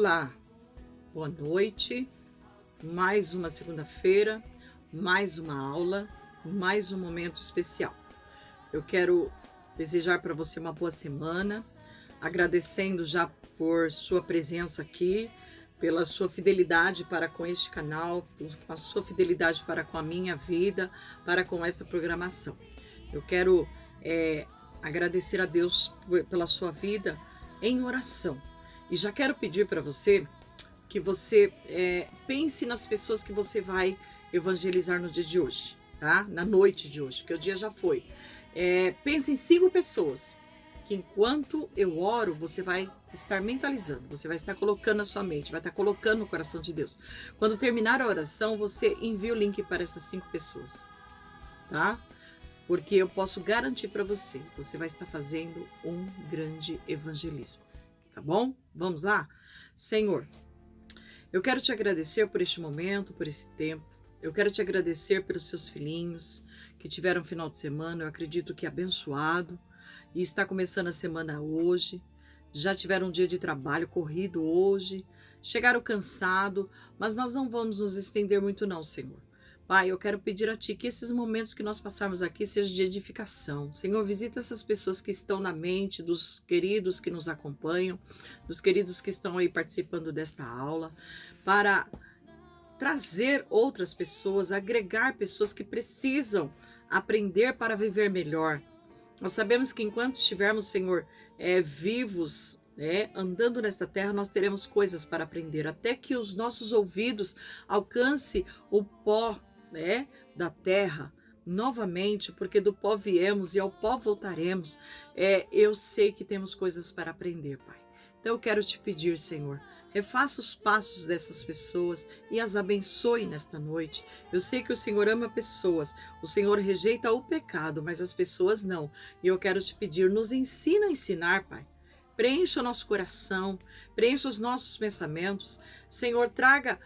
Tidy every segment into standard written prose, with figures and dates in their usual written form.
Olá, boa noite, mais uma segunda-feira, mais uma aula, mais um momento especial. Eu quero desejar para você uma boa semana, agradecendo já por sua presença aqui, pela sua fidelidade para com este canal, pela sua fidelidade para com a minha vida, para com esta programação. Eu quero agradecer a Deus pela sua vida em oração. E já quero pedir para você que você pense nas pessoas que você vai evangelizar no dia de hoje, tá? Na noite de hoje, porque o dia já foi. Pense em 5 pessoas que enquanto eu oro, você vai estar mentalizando, você vai estar colocando na sua mente, vai estar colocando no coração de Deus. Quando terminar a oração, você envia o link para essas 5 pessoas, tá? Porque eu posso garantir para você, você vai estar fazendo um grande evangelismo. Tá bom? Vamos lá? Senhor, eu quero te agradecer por este momento, por esse tempo. Eu quero te agradecer pelos seus filhinhos que tiveram um final de semana, eu acredito que abençoado, e está começando a semana hoje. Já tiveram um dia de trabalho corrido hoje, chegaram cansado, mas nós não vamos nos estender muito não, Senhor. Pai, eu quero pedir a Ti que esses momentos que nós passarmos aqui sejam de edificação. Senhor, visita essas pessoas que estão na mente, dos queridos que nos acompanham, dos queridos que estão aí participando desta aula, para trazer outras pessoas, agregar pessoas que precisam aprender para viver melhor. Nós sabemos que enquanto estivermos, Senhor, vivos, andando nesta terra, nós teremos coisas para aprender, até que os nossos ouvidos alcancem o pó, da terra novamente, porque do pó viemos e ao pó voltaremos. Eu sei que temos coisas para aprender, Pai. Então eu quero te pedir, Senhor, refaça os passos dessas pessoas e as abençoe nesta noite. Eu sei que o Senhor ama pessoas, o Senhor rejeita o pecado, mas as pessoas não. E eu quero te pedir, nos ensina a ensinar, Pai. Preencha o nosso coração, preencha os nossos pensamentos. Senhor, traga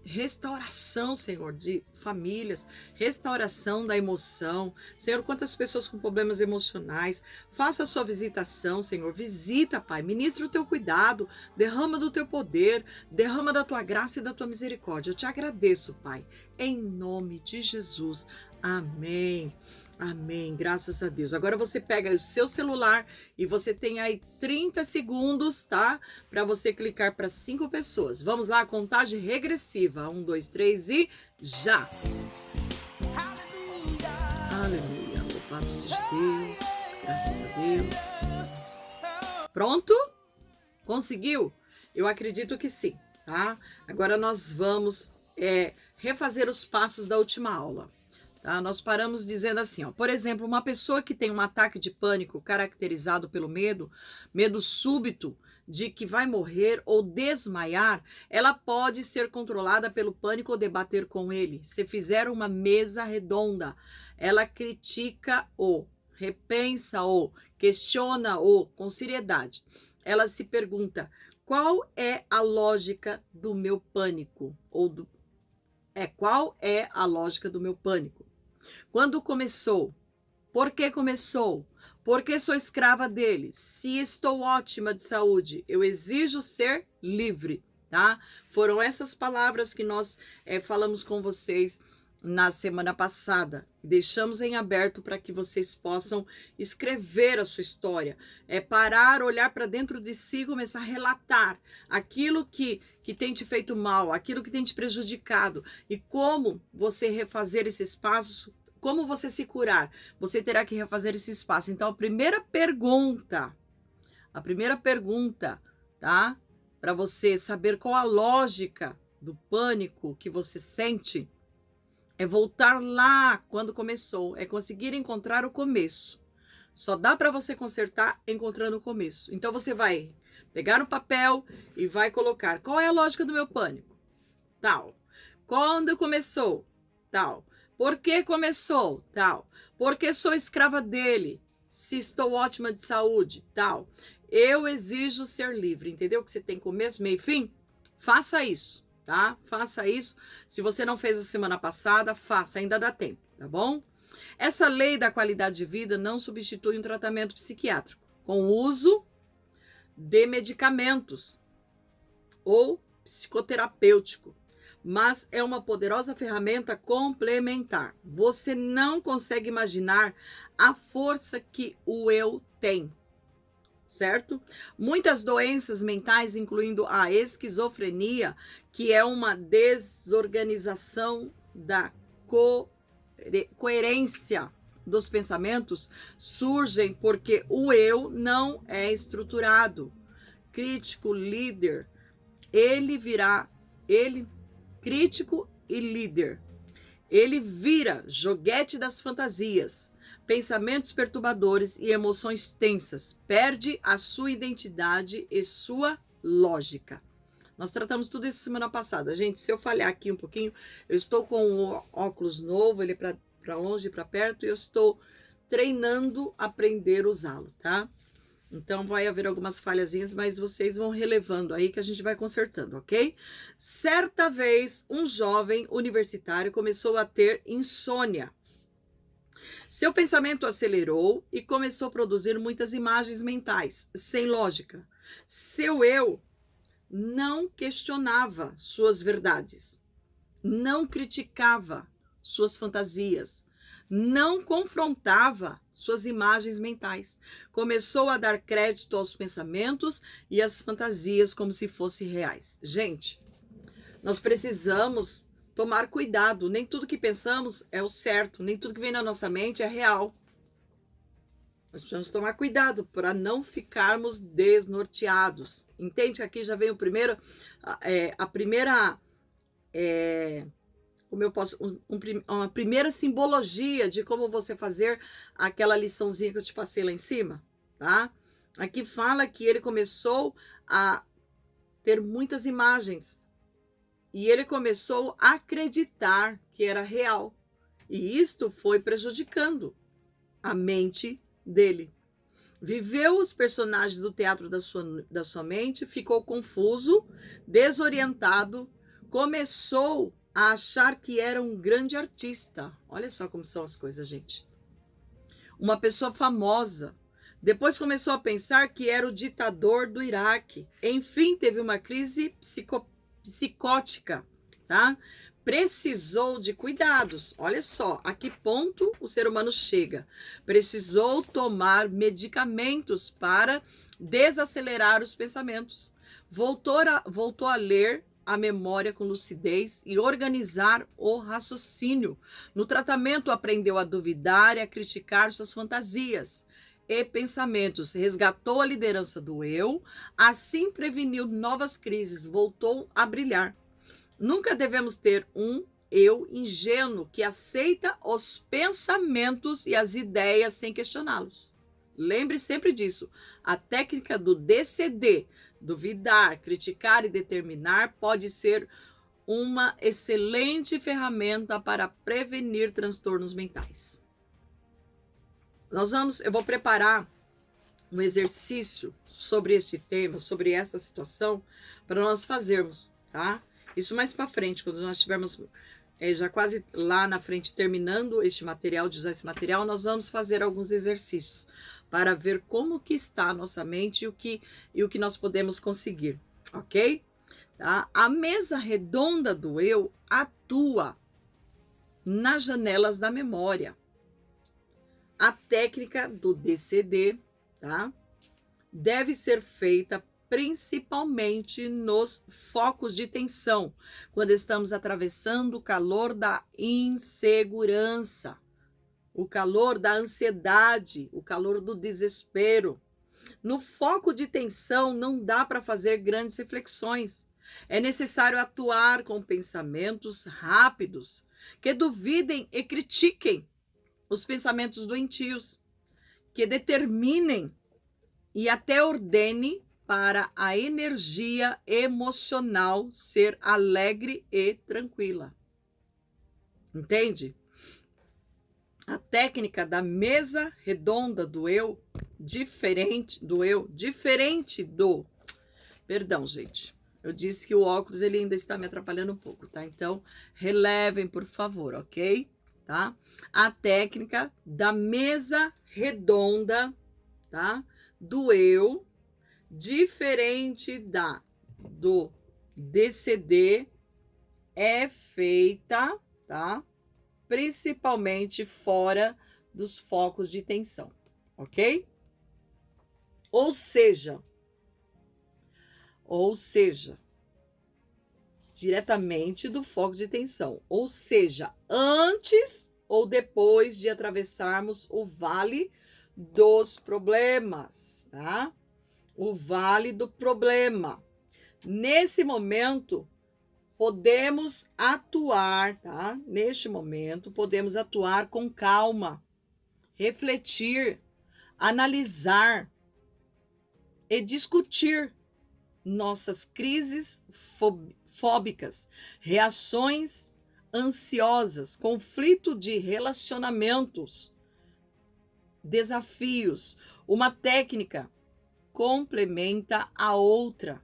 restauração, Senhor, de famílias, restauração da emoção. Senhor, quantas pessoas com problemas emocionais, faça a sua visitação, Senhor. Visita, Pai, ministra o teu cuidado, derrama do teu poder, derrama da tua graça e da tua misericórdia. Eu te agradeço, Pai, em nome de Jesus. Amém. Amém, graças a Deus. Agora você pega o seu celular e você tem aí 30 segundos, tá? Para você clicar para 5 pessoas. Vamos lá, contagem regressiva. 1, 2, 3 e já! Aleluia, louvado seja Deus, graças a Deus. Pronto? Conseguiu? Eu acredito que sim, tá? Agora nós vamos refazer os passos da última aula. Tá? Nós paramos dizendo assim, ó, por exemplo, uma pessoa que tem um ataque de pânico caracterizado pelo medo súbito de que vai morrer ou desmaiar, ela pode ser controlada pelo pânico ou debater com ele. Se fizer uma mesa redonda, ela critica-o, repensa-o, questiona-o com seriedade. Ela se pergunta, qual é a lógica do meu pânico? Qual é a lógica do meu pânico? Quando começou? Por que começou? Por que sou escrava dele? Se estou ótima de saúde, eu exijo ser livre, tá? Foram essas palavras que nós falamos com vocês na semana passada. Deixamos em aberto para que vocês possam escrever a sua história. Parar, olhar para dentro de si e começar a relatar aquilo que tem te feito mal, aquilo que tem te prejudicado e como você refazer esse espaço, como você se curar. Você terá que refazer esse espaço. Então, a primeira pergunta, tá? Para você saber qual a lógica do pânico que você sente, é voltar lá quando começou, é conseguir encontrar o começo. Só dá para você consertar encontrando o começo. Então você vai pegar um papel e vai colocar, qual é a lógica do meu pânico? Tal. Quando começou? Tal. Por que começou? Tal. Por que sou escrava dele? Se estou ótima de saúde? Tal. Eu exijo ser livre. Entendeu que você tem começo, meio e fim? Faça isso. Tá? Faça isso. Se você não fez a semana passada, faça, ainda dá tempo, tá bom? Essa lei da qualidade de vida não substitui um tratamento psiquiátrico com o uso de medicamentos. ou psicoterapêutico, mas é uma poderosa ferramenta complementar. Você não consegue imaginar a força que o eu tem, certo? Muitas doenças mentais, incluindo a esquizofrenia, que é uma desorganização da coerência dos pensamentos, surgem porque o eu não é estruturado. Crítico, líder, ele crítico e líder. Ele vira joguete das fantasias, pensamentos perturbadores e emoções tensas. Perde a sua identidade e sua lógica. Nós tratamos tudo isso semana passada. Gente, se eu falhar aqui um pouquinho, eu estou com um óculos novo, ele é para longe e para perto, e eu estou treinando aprender a usá-lo, tá? Então vai haver algumas falhazinhas, mas vocês vão relevando aí que a gente vai consertando, ok? Certa vez, um jovem universitário começou a ter insônia. Seu pensamento acelerou e começou a produzir muitas imagens mentais, sem lógica. Seu eu não questionava suas verdades, não criticava suas fantasias, não confrontava suas imagens mentais. Começou a dar crédito aos pensamentos e às fantasias como se fossem reais. Gente, nós precisamos tomar cuidado. Nem tudo que pensamos é o certo, nem tudo que vem na nossa mente é real. Nós precisamos tomar cuidado para não ficarmos desnorteados. Entende que aqui já vem o primeiro, a primeira, como eu posso, uma primeira simbologia de como você fazer aquela liçãozinha que eu te passei lá em cima, tá? Aqui fala que ele começou a ter muitas imagens e ele começou a acreditar que era real. E isto foi prejudicando a mente dele. Viveu os personagens do teatro da sua mente, ficou confuso, desorientado, começou a achar que era um grande artista. Olha só como são as coisas, gente. Uma pessoa famosa. Depois começou a pensar que era o ditador do Iraque. Enfim, teve uma crise psicótica, tá? Precisou de cuidados. Olha só, a que ponto o ser humano chega. Precisou tomar medicamentos para desacelerar os pensamentos. Voltou a ler a memória com lucidez e organizar o raciocínio. No tratamento, aprendeu a duvidar e a criticar suas fantasias e pensamentos. Resgatou a liderança do eu, assim preveniu novas crises, voltou a brilhar. Nunca devemos ter um eu ingênuo que aceita os pensamentos e as ideias sem questioná-los. Lembre sempre disso. A técnica do DCD, duvidar, criticar e determinar, pode ser uma excelente ferramenta para prevenir transtornos mentais. Eu vou preparar um exercício sobre este tema, sobre essa situação, para nós fazermos, tá? Isso mais para frente, quando nós estivermos já quase lá na frente, terminando este material, de usar esse material, nós vamos fazer alguns exercícios para ver como que está a nossa mente e o que nós podemos conseguir, ok? Tá? A mesa redonda do eu atua nas janelas da memória. A técnica do DCD, tá? Deve ser feita principalmente nos focos de tensão, quando estamos atravessando o calor da insegurança, o calor da ansiedade, o calor do desespero. No foco de tensão não dá para fazer grandes reflexões. É necessário atuar com pensamentos rápidos, que duvidem e critiquem os pensamentos doentios, que determinem e até ordene para a energia emocional ser alegre e tranquila. Entende? A técnica da mesa redonda do eu, diferente do... Perdão, gente. Eu disse que o óculos ele ainda está me atrapalhando um pouco, tá? Então, relevem, por favor, ok? Tá? A técnica da mesa redonda, tá? Do eu, diferente do DCD é feita, tá? Principalmente fora dos focos de tensão, ok? Ou seja, diretamente do foco de tensão, ou seja, antes ou depois de atravessarmos o vale dos problemas, tá? O vale do problema. Nesse momento, podemos atuar, tá? Neste momento, podemos atuar com calma, refletir, analisar e discutir nossas crises fóbicas, reações ansiosas, conflito de relacionamentos, desafios. Uma técnica complementa a outra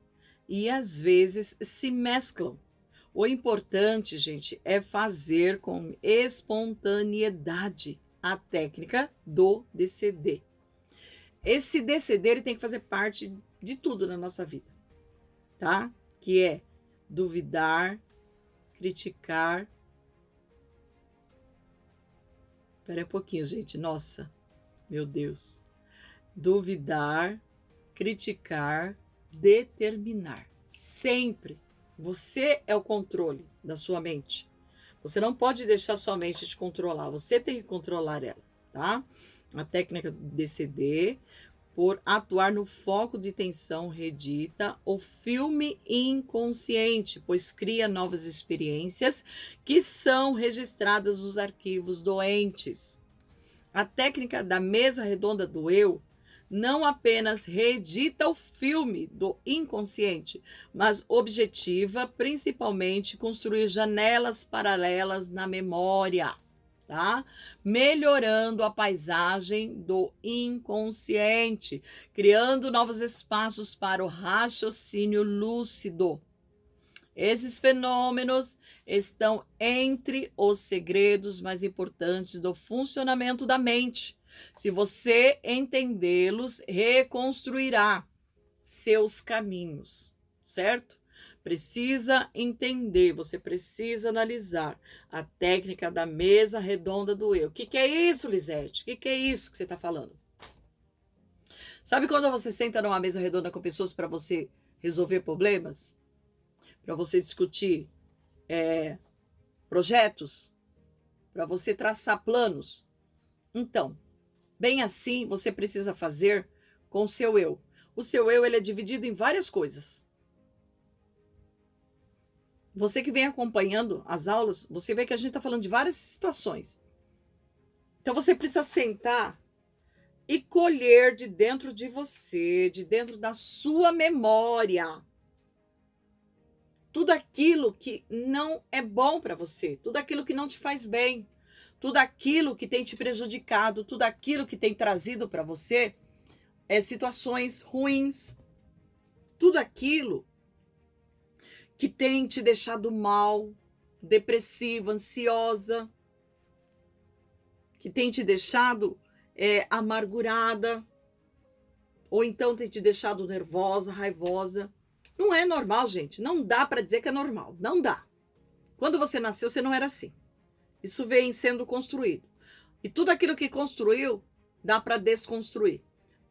e às vezes se mesclam. O importante, gente, é fazer com espontaneidade a técnica do DCD. Esse DCD ele tem que fazer parte de tudo na nossa vida, tá? Que é duvidar, criticar. Espera um pouquinho, gente. Nossa, meu Deus. Duvidar, criticar, determinar. Sempre. Você é o controle da sua mente. Você não pode deixar sua mente te controlar. Você tem que controlar ela, tá? A técnica do DCD, por atuar no foco de tensão, redita o filme inconsciente, pois cria novas experiências que são registradas nos arquivos doentes. A técnica da mesa redonda do eu não apenas reedita o filme do inconsciente, mas objetiva principalmente construir janelas paralelas na memória, tá? Melhorando a paisagem do inconsciente, criando novos espaços para o raciocínio lúcido. Esses fenômenos estão entre os segredos mais importantes do funcionamento da mente. Se você entendê-los, reconstruirá seus caminhos, certo? Precisa entender, você precisa analisar a técnica da mesa redonda do eu. O que é isso, Lisete? O que é isso que você está falando? Sabe quando você senta numa mesa redonda com pessoas para você resolver problemas? Para você discutir projetos? Para você traçar planos? Então, bem assim, você precisa fazer com o seu eu. O seu eu ele é dividido em várias coisas. Você que vem acompanhando as aulas, você vê que a gente está falando de várias situações. Então, você precisa sentar e colher de dentro de você, de dentro da sua memória, tudo aquilo que não é bom para você, tudo aquilo que não te faz bem, tudo aquilo que tem te prejudicado, tudo aquilo que tem trazido para você situações ruins, tudo aquilo que tem te deixado mal, depressiva, ansiosa, que tem te deixado amargurada, ou então tem te deixado nervosa, raivosa. Não é normal, gente. Não dá para dizer que é normal. Não dá. Quando você nasceu, você não era assim. Isso vem sendo construído. E tudo aquilo que construiu, dá para desconstruir.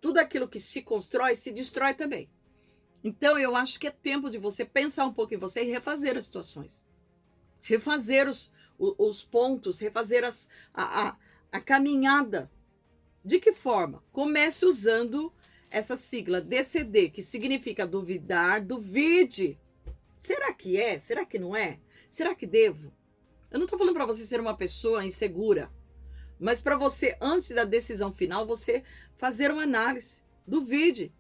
Tudo aquilo que se constrói, se destrói também. Então, eu acho que é tempo de você pensar um pouco em você e refazer as situações. Refazer os pontos, refazer a caminhada. De que forma? Comece usando essa sigla DCD, que significa duvidar, duvide. Será que é? Será que não é? Será que devo? Eu não estou falando para você ser uma pessoa insegura, mas para você, antes da decisão final, você fazer uma análise. Duvide.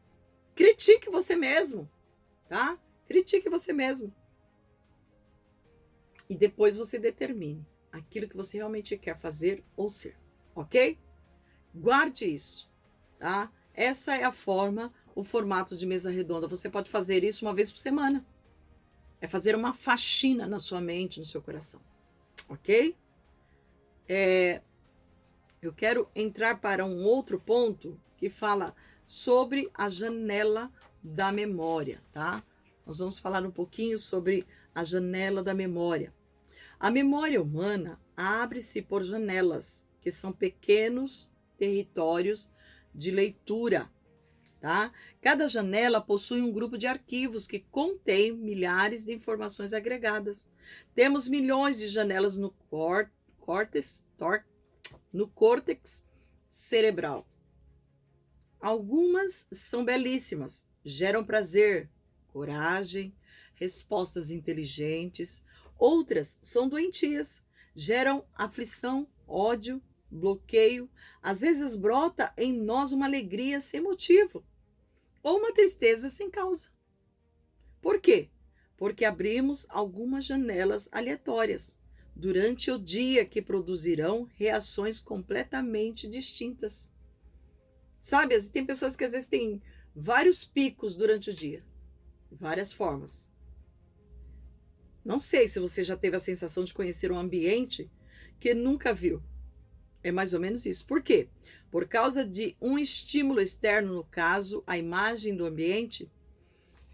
Critique você mesmo, tá? Critique você mesmo. E depois você determine aquilo que você realmente quer fazer ou ser, ok? Guarde isso, tá? Essa é a forma, o formato de mesa redonda. Você pode fazer isso uma vez por semana. É fazer uma faxina na sua mente, no seu coração, ok? Eu quero entrar para um outro ponto que fala sobre a janela da memória, tá? nós vamos falar um pouquinho sobre a janela da memória. A memória humana abre-se por janelas, que são pequenos territórios de leitura, tá? Cada janela possui um grupo de arquivos que contém milhares de informações agregadas. Temos milhões de janelas no córtex cerebral. Algumas são belíssimas, geram prazer, coragem, respostas inteligentes. Outras são doentias, geram aflição, ódio, bloqueio. Às vezes brota em nós uma alegria sem motivo ou uma tristeza sem causa. Por quê? Porque abrimos algumas janelas aleatórias durante o dia que produzirão reações completamente distintas. Sabe, tem pessoas que às vezes têm vários picos durante o dia, várias formas. Não sei se você já teve a sensação de conhecer um ambiente que nunca viu. É mais ou menos isso. Por quê? Por causa de um estímulo externo, no caso, a imagem do ambiente,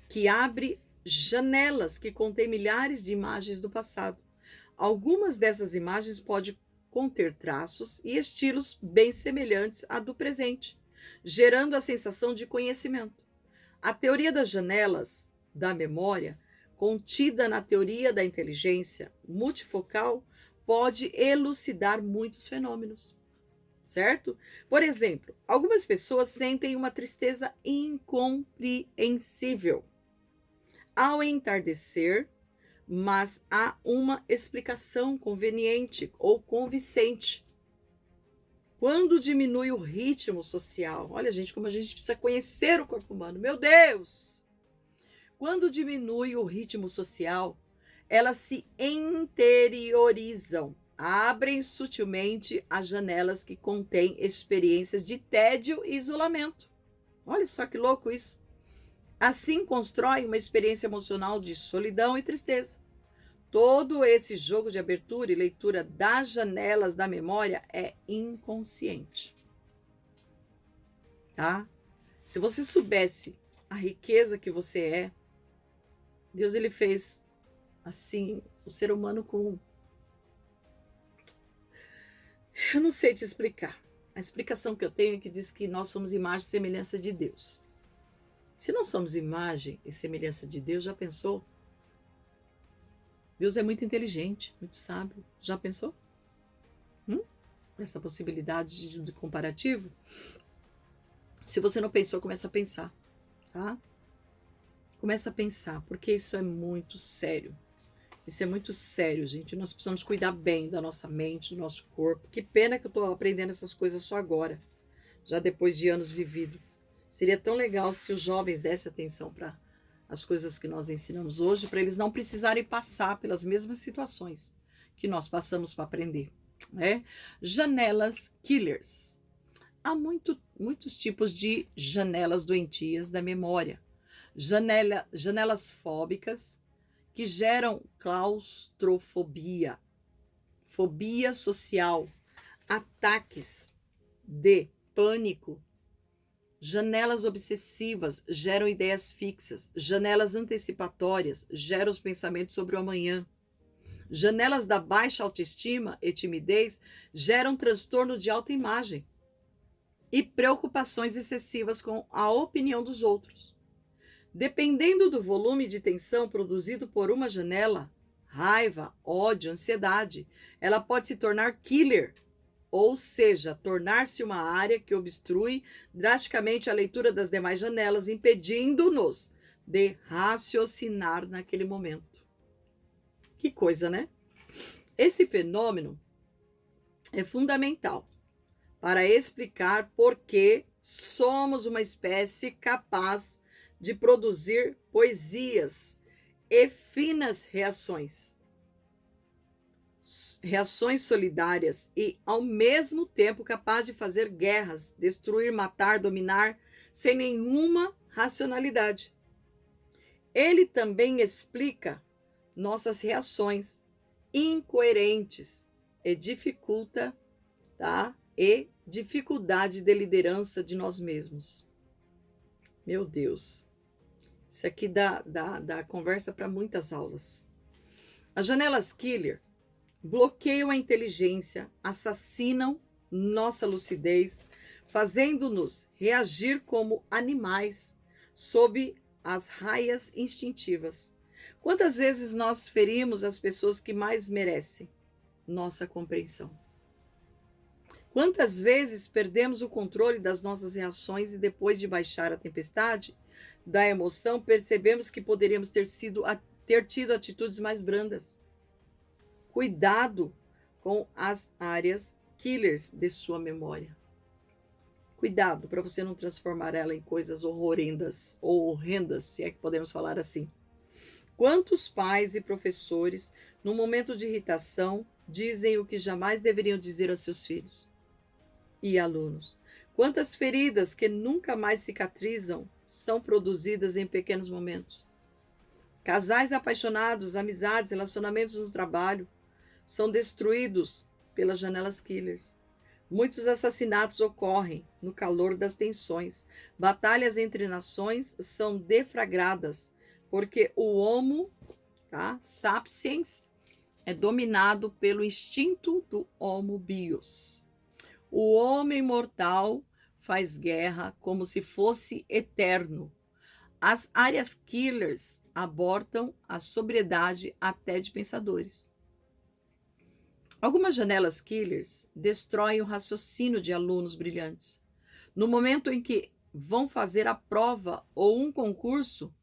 que abre janelas que contêm milhares de imagens do passado. Algumas dessas imagens podem conter traços e estilos bem semelhantes à do presente, gerando a sensação de conhecimento. A teoria das janelas da memória, contida na teoria da inteligência multifocal, pode elucidar muitos fenômenos, certo? Por exemplo, algumas pessoas sentem uma tristeza incompreensível ao entardecer, mas há uma explicação conveniente ou convincente. Quando diminui o ritmo social, olha, gente, como a gente precisa conhecer o corpo humano, meu Deus! Quando diminui o ritmo social, elas se interiorizam, abrem sutilmente as janelas que contêm experiências de tédio e isolamento. Olha só que louco isso. Assim constrói uma experiência emocional de solidão e tristeza. Todo esse jogo de abertura e leitura das janelas da memória é inconsciente. Tá? Se você soubesse a riqueza que você é, Deus ele fez assim o ser humano com... Eu não sei te explicar. A explicação que eu tenho é que diz que nós somos imagem e semelhança de Deus. Se não somos imagem e semelhança de Deus, já pensou? Deus é muito inteligente, muito sábio. Já pensou? Essa possibilidade de comparativo? Se você não pensou, começa a pensar, tá? Começa a pensar, porque isso é muito sério. Isso é muito sério, gente. Nós precisamos cuidar bem da nossa mente, do nosso corpo. Que pena que eu estou aprendendo essas coisas só agora, já depois de anos vividos. Seria tão legal se os jovens dessem atenção para as coisas que nós ensinamos hoje, para eles não precisarem passar pelas mesmas situações que nós passamos para aprender, né? Janelas killers. Há muitos tipos de janelas doentias da memória. Janelas fóbicas, que geram claustrofobia, fobia social, ataques de pânico. Janelas obsessivas geram ideias fixas. Janelas antecipatórias geram os pensamentos sobre o amanhã. Janelas da baixa autoestima e timidez geram transtorno de autoimagem e preocupações excessivas com a opinião dos outros. Dependendo do volume de tensão produzido por uma janela, raiva, ódio, ansiedade, ela pode se tornar killer, ou seja, tornar-se uma área que obstrui drasticamente a leitura das demais janelas, impedindo-nos de raciocinar naquele momento. Que coisa, né? Esse fenômeno é fundamental para explicar por que somos uma espécie capaz de produzir poesias e finas reações solidárias e, ao mesmo tempo, capaz de fazer guerras, destruir, matar, dominar, sem nenhuma racionalidade. Ele também explica nossas reações incoerentes e dificulta, tá? E dificuldade de liderança de nós mesmos. Meu Deus. Isso aqui dá conversa para muitas aulas. As janelas killer bloqueiam a inteligência, assassinam nossa lucidez, fazendo-nos reagir como animais sob as raias instintivas. Quantas vezes nós ferimos as pessoas que mais merecem nossa compreensão? Quantas vezes perdemos o controle das nossas reações e depois de baixar a tempestade da emoção, percebemos que poderíamos ter tido atitudes mais brandas? Cuidado com as áreas killers de sua memória. Cuidado para você não transformar ela em coisas horrendas, ou horrendas, se é que podemos falar assim. Quantos pais e professores, no momento de irritação, dizem o que jamais deveriam dizer aos seus filhos? E alunos? Quantas feridas que nunca mais cicatrizam são produzidas em pequenos momentos? Casais apaixonados, amizades, relacionamentos no trabalho são destruídos pelas janelas killers. Muitos assassinatos ocorrem no calor das tensões. Batalhas entre nações são deflagradas porque o Homo sapiens é dominado pelo instinto do Homo bios. O homem mortal faz guerra como se fosse eterno. As áreas killers abortam a sobriedade até de pensadores. Algumas janelas killers destroem o raciocínio de alunos brilhantes. No momento em que vão fazer a prova ou um concurso,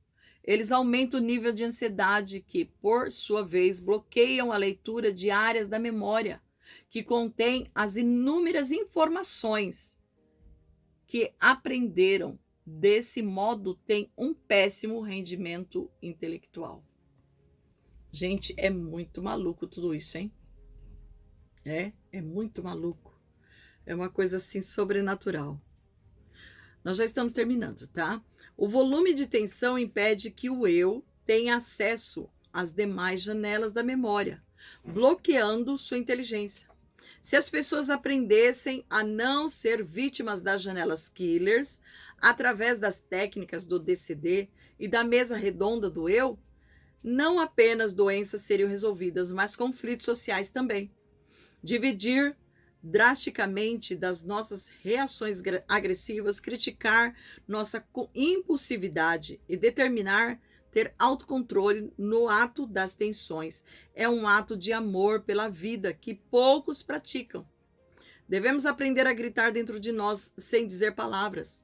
eles aumentam o nível de ansiedade que, por sua vez, bloqueiam a leitura de áreas da memória que contém as inúmeras informações que aprenderam. Desse modo, tem um péssimo rendimento intelectual. Gente, é muito maluco tudo isso, hein? É muito maluco. É uma coisa assim sobrenatural. Nós já estamos terminando, tá? O volume de tensão impede que o eu tenha acesso às demais janelas da memória, bloqueando sua inteligência. Se as pessoas aprendessem a não ser vítimas das janelas killers, através das técnicas do DCD e da mesa redonda do eu, não apenas doenças seriam resolvidas, mas conflitos sociais também. Dividir drasticamente das nossas reações agressivas, criticar nossa impulsividade e determinar ter autocontrole no ato das tensões. É um ato de amor pela vida que poucos praticam. Devemos aprender a gritar dentro de nós sem dizer palavras.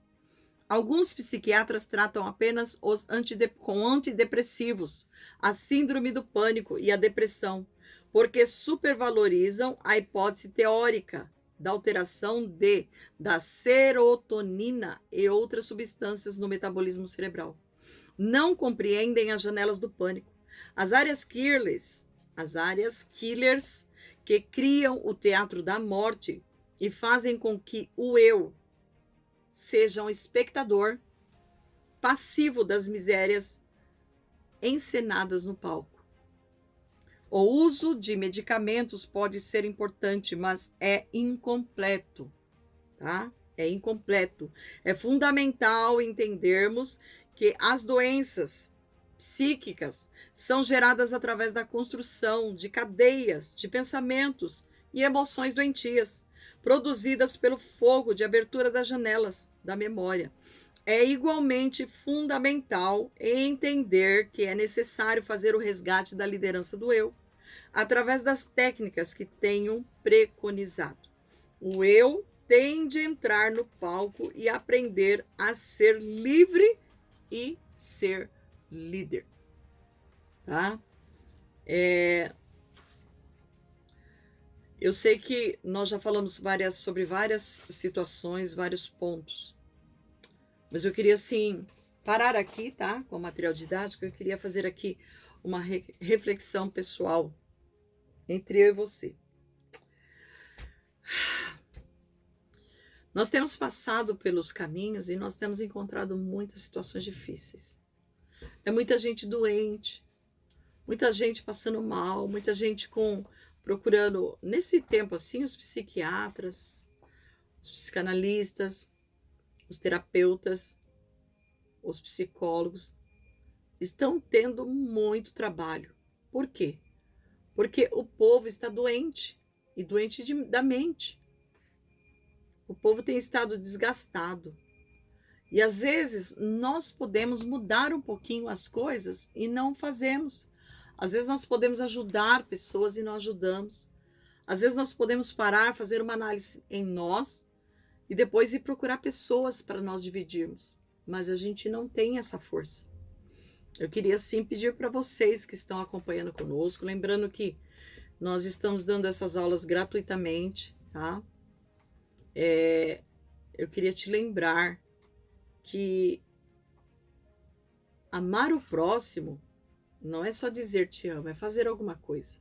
Alguns psiquiatras tratam apenas com antidepressivos, a síndrome do pânico e a depressão, porque supervalorizam a hipótese teórica da alteração da serotonina e outras substâncias no metabolismo cerebral. Não compreendem as janelas do pânico. As áreas killers que criam o teatro da morte e fazem com que o eu seja um espectador passivo das misérias encenadas no palco. O uso de medicamentos pode ser importante, mas é incompleto, tá? É incompleto. É fundamental entendermos que as doenças psíquicas são geradas através da construção de cadeias de pensamentos e emoções doentias, produzidas pelo fogo de abertura das janelas da memória. É igualmente fundamental entender que é necessário fazer o resgate da liderança do eu, através das técnicas que tenho preconizado. O eu tem de entrar no palco e aprender a ser livre e ser líder, tá? Eu sei que nós já falamos sobre várias situações, vários pontos, mas eu queria, assim, parar aqui, tá? Com o material didático, eu queria fazer aqui uma reflexão pessoal entre eu e você. Nós temos passado pelos caminhos e nós temos encontrado muitas situações difíceis. É muita gente doente, muita gente passando mal, muita gente procurando, nesse tempo assim, os psiquiatras, os psicanalistas, os terapeutas, os psicólogos, estão tendo muito trabalho. Por quê? Porque o povo está doente, e doente da mente. O povo tem estado desgastado. E às vezes nós podemos mudar um pouquinho as coisas e não fazemos. Às vezes nós podemos ajudar pessoas e não ajudamos. Às vezes nós podemos parar, fazer uma análise em nós e depois ir procurar pessoas para nós dividirmos. Mas a gente não tem essa força. Eu queria sim pedir para vocês que estão acompanhando conosco, lembrando que nós estamos dando essas aulas gratuitamente, tá? Eu queria te lembrar que amar o próximo não é só dizer te amo, é fazer alguma coisa.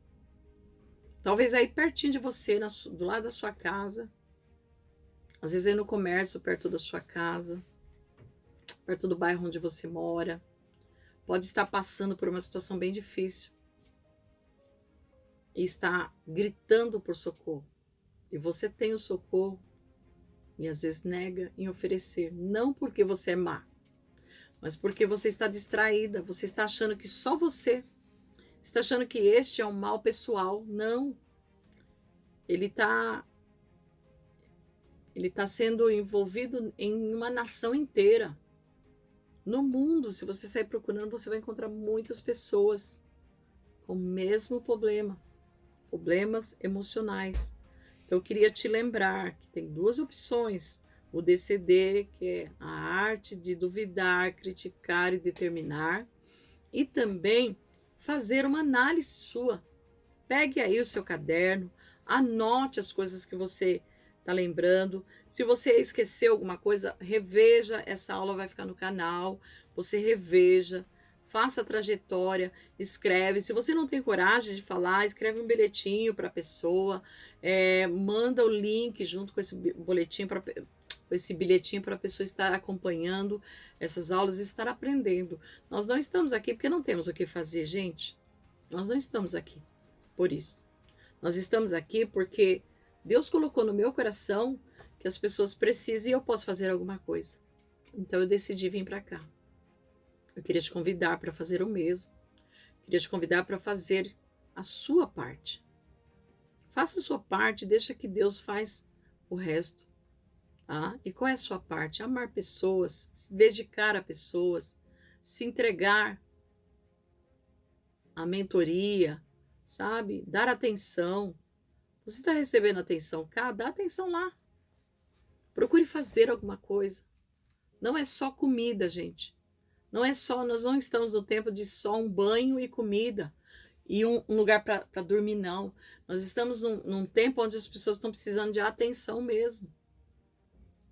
Talvez aí pertinho de você, do lado da sua casa, às vezes aí no comércio, perto da sua casa, perto do bairro onde você mora, pode estar passando por uma situação bem difícil e está gritando por socorro. E você tem o socorro e às vezes nega em oferecer, não porque você é má, mas porque você está distraída, você está achando que só você, está achando que este é um mal pessoal. Não. Ele está sendo envolvido em uma nação inteira. No mundo, se você sair procurando, você vai encontrar muitas pessoas com o mesmo problema, problemas emocionais. Então, eu queria te lembrar que tem duas opções. O DCD, que é a arte de duvidar, criticar e determinar. E também fazer uma análise sua. Pegue aí o seu caderno, anote as coisas que você está lembrando. Se você esqueceu alguma coisa, reveja. Essa aula vai ficar no canal. Você reveja. Faça a trajetória, escreve. Se você não tem coragem de falar, escreve um bilhetinho para a pessoa, manda o link junto com esse boletim, com esse bilhetinho para a pessoa estar acompanhando essas aulas e estar aprendendo. Nós não estamos aqui porque não temos o que fazer, gente. Nós não estamos aqui por isso. Nós estamos aqui porque Deus colocou no meu coração que as pessoas precisam e eu posso fazer alguma coisa. Então eu decidi vir para cá. Eu queria te convidar para fazer o mesmo. Queria te convidar para fazer a sua parte. Faça a sua parte, deixa que Deus faz o resto. Tá? E qual é a sua parte? Amar pessoas, se dedicar a pessoas, se entregar à mentoria, sabe? Dar atenção. Você está recebendo atenção cá? Dá atenção lá. Procure fazer alguma coisa. Não é só comida, gente. Não é só, nós não estamos no tempo de só um banho e comida e um lugar para dormir, não. Nós estamos num tempo onde as pessoas estão precisando de atenção mesmo.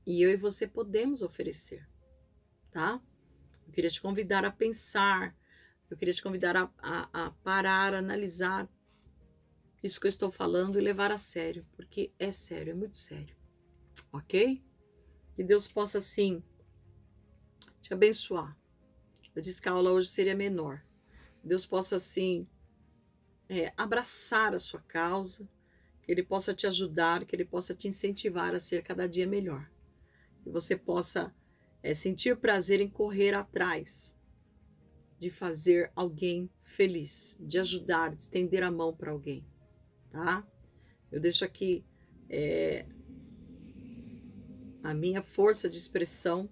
E eu e você podemos oferecer, tá? Eu queria te convidar a pensar, eu queria te convidar a parar, a analisar isso que eu estou falando e levar a sério, porque é sério, é muito sério, ok? Que Deus possa, assim, te abençoar. Eu disse que a aula hoje seria menor. Deus possa, assim, abraçar a sua causa, que Ele possa te ajudar, que Ele possa te incentivar a ser cada dia melhor. Que você possa sentir prazer em correr atrás, de fazer alguém feliz, de ajudar, de estender a mão para alguém, tá? Eu deixo aqui a minha força de expressão,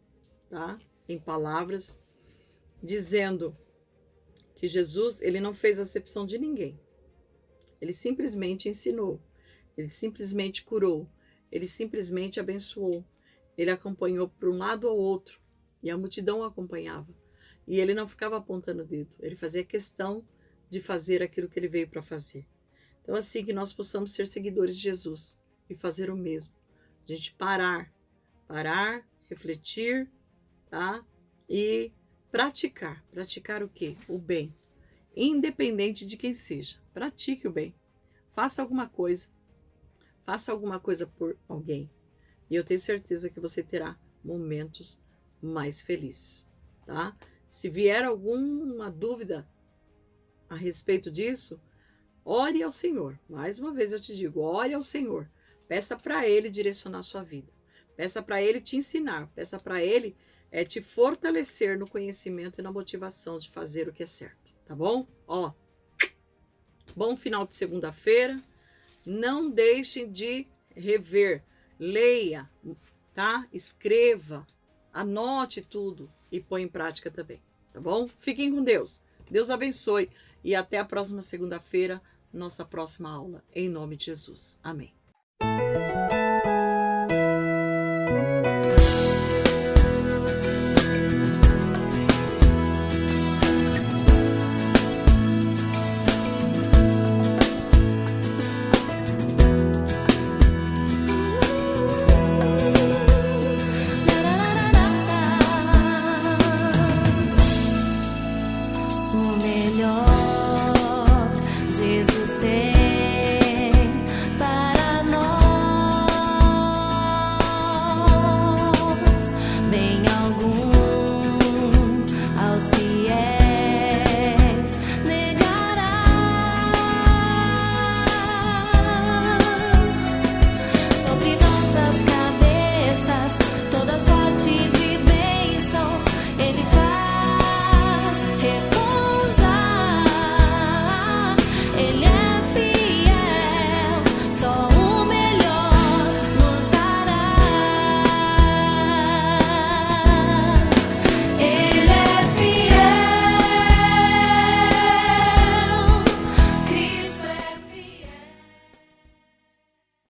tá? Em palavras, dizendo que Jesus, ele não fez acepção de ninguém. Ele simplesmente ensinou, ele simplesmente curou, ele simplesmente abençoou. Ele acompanhou para um lado ou outro e a multidão o acompanhava. E ele não ficava apontando o dedo, ele fazia questão de fazer aquilo que ele veio para fazer. Então, assim, que nós possamos ser seguidores de Jesus e fazer o mesmo. A gente parar, refletir, tá? E praticar. Praticar o quê? O bem. Independente de quem seja. Pratique o bem. Faça alguma coisa. Faça alguma coisa por alguém. E eu tenho certeza que você terá momentos mais felizes, tá? Se vier alguma dúvida a respeito disso, ore ao Senhor. Mais uma vez eu te digo, ore ao Senhor. Peça para Ele direcionar a sua vida. Peça para Ele te ensinar. Peça para Ele é te fortalecer no conhecimento e na motivação de fazer o que é certo, tá bom? Ó, bom final de segunda-feira. Não deixem de rever, leia, tá? Escreva, anote tudo e põe em prática também, tá bom? Fiquem com Deus. Deus abençoe e até a próxima segunda-feira, nossa próxima aula. Em nome de Jesus. Amém. O melhor Jesus tem.